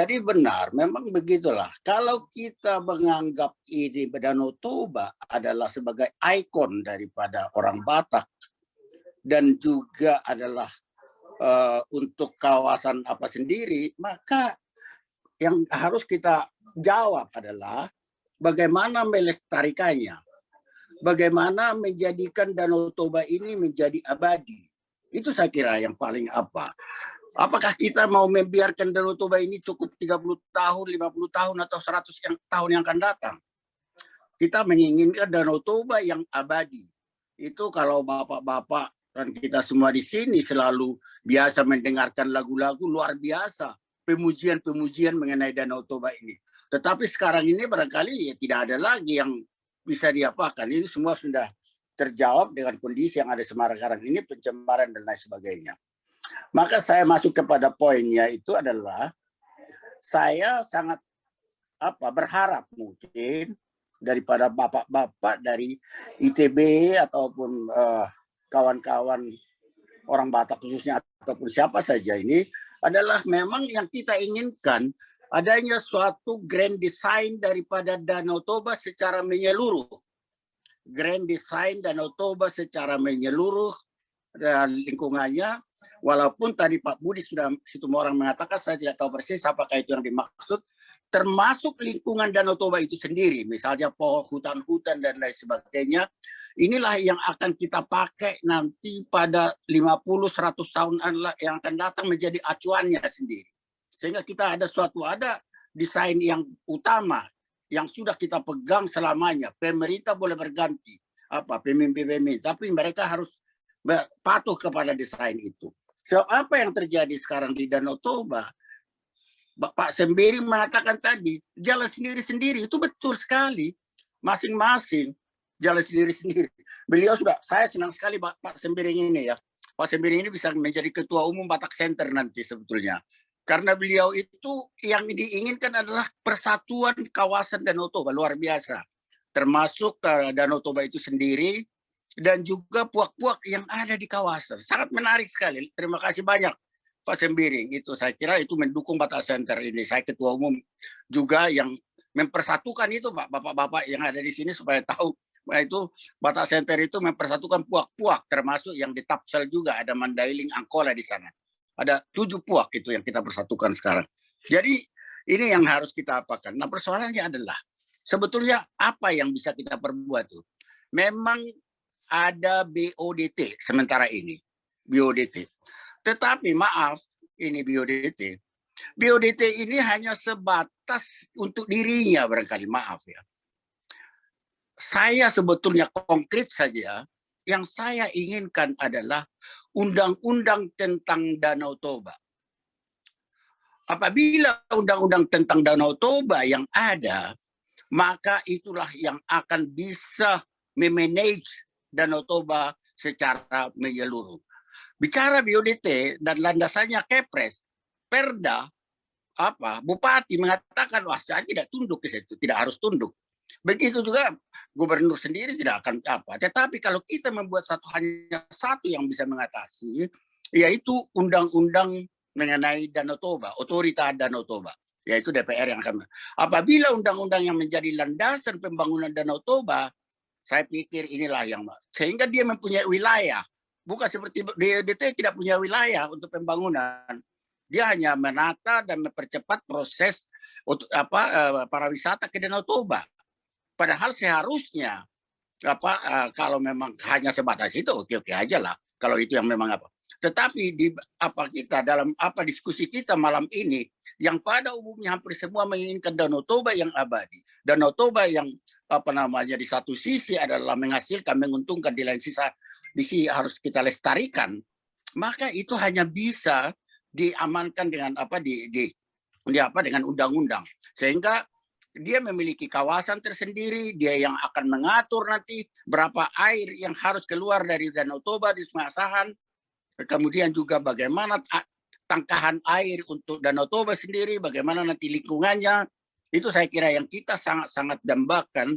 Jadi benar, memang begitulah. Kalau kita menganggap ini Danau Toba adalah sebagai ikon daripada orang Batak dan juga adalah untuk kawasan apa sendiri, maka yang harus kita jawab adalah bagaimana melestarikannya, bagaimana menjadikan Danau Toba ini menjadi abadi. Itu saya kira yang paling apa. Apakah kita mau membiarkan Danau Toba ini cukup 30 tahun, 50 tahun, atau 100 tahun yang akan datang? Kita menginginkan Danau Toba yang abadi. Itu kalau bapak-bapak dan kita semua di sini selalu biasa mendengarkan lagu-lagu luar biasa, pemujian-pemujian mengenai Danau Toba ini. Tetapi sekarang ini barangkali ya tidak ada lagi yang bisa diapakan. Ini semua sudah terjawab dengan kondisi yang ada sekarang ini, pencemaran dan lain sebagainya. Maka saya masuk kepada poinnya itu adalah saya sangat berharap mungkin daripada bapak-bapak dari ITB ataupun kawan-kawan orang Batak khususnya ataupun siapa saja ini adalah memang yang kita inginkan adanya suatu grand design daripada Danau Toba secara menyeluruh. Grand design Danau Toba secara menyeluruh dan lingkungannya. Walaupun tadi Pak Budi sudah semua orang mengatakan, saya tidak tahu persis apakah itu yang dimaksud, termasuk lingkungan Danau Toba itu sendiri, misalnya pohon, hutan-hutan dan lain sebagainya. Inilah yang akan kita pakai nanti pada 50-100 tahun yang akan datang menjadi acuannya sendiri. Sehingga kita ada desain yang utama yang sudah kita pegang selamanya. Pemerintah boleh berganti, pemimpin-pemimpin, tapi mereka harus patuh kepada desain itu. So, apa yang terjadi sekarang di Danau Toba? Pak Sembiri mengatakan tadi, jalan sendiri-sendiri, itu betul sekali. Masing-masing jalan sendiri-sendiri. Saya senang sekali Pak Sembiri ini ya. Pak Sembiri ini bisa menjadi ketua umum Batak Center nanti sebetulnya. Karena beliau itu yang diinginkan adalah persatuan kawasan Danau Toba, luar biasa. Termasuk Danau Toba itu sendiri, dan juga puak-puak yang ada di kawasan. Sangat menarik sekali. Terima kasih banyak Pak Sembiring. Itu saya kira itu mendukung Batak Center ini. Saya ketua umum juga yang mempersatukan itu Pak, bapak-bapak yang ada di sini supaya tahu itu Batak Center itu mempersatukan puak-puak, termasuk yang di Tapsel juga ada Mandailing, Angkola di sana. Ada 7 puak itu yang kita persatukan sekarang. Jadi ini yang harus kita apakan. Nah, persoalannya adalah sebetulnya apa yang bisa kita perbuat tuh? Memang ada BODT sementara ini, BODT. Tetapi maaf, ini BODT. BODT ini hanya sebatas untuk dirinya barangkali, maaf ya. Saya sebetulnya konkret saja, yang saya inginkan adalah undang-undang tentang Danau Toba. Apabila undang-undang tentang Danau Toba yang ada, maka itulah yang akan bisa memanage Danau Toba secara menyeluruh. Bicara BODT dan landasannya Kepres, Perda, Bupati mengatakan, wah saya tidak tunduk ke situ, tidak harus tunduk. Begitu juga gubernur sendiri tidak akan Tetapi kalau kita membuat hanya satu yang bisa mengatasi, yaitu undang-undang mengenai Danau Toba, otorita Danau Toba, yaitu DPR yang akan. Apabila undang-undang yang menjadi landasan pembangunan Danau Toba, saya pikir inilah yang sehingga dia mempunyai wilayah, bukan seperti BODT tidak punya wilayah untuk pembangunan. Dia hanya menata dan mempercepat proses untuk para wisata ke Danau Toba. Padahal seharusnya kalau memang hanya sebatas itu oke-oke aja lah. Kalau itu yang memang Tetapi kita dalam diskusi kita malam ini, yang pada umumnya hampir semua menginginkan Danau Toba yang abadi, Danau Toba yang di satu sisi adalah menghasilkan, menguntungkan, di lain sisi harus kita lestarikan, maka itu hanya bisa diamankan dengan dengan undang-undang, sehingga dia memiliki kawasan tersendiri, dia yang akan mengatur nanti berapa air yang harus keluar dari Danau Toba di Sungai Asahan, kemudian juga bagaimana tangkahan air untuk Danau Toba sendiri, bagaimana nanti lingkungannya. Itu saya kira yang kita sangat-sangat dambakan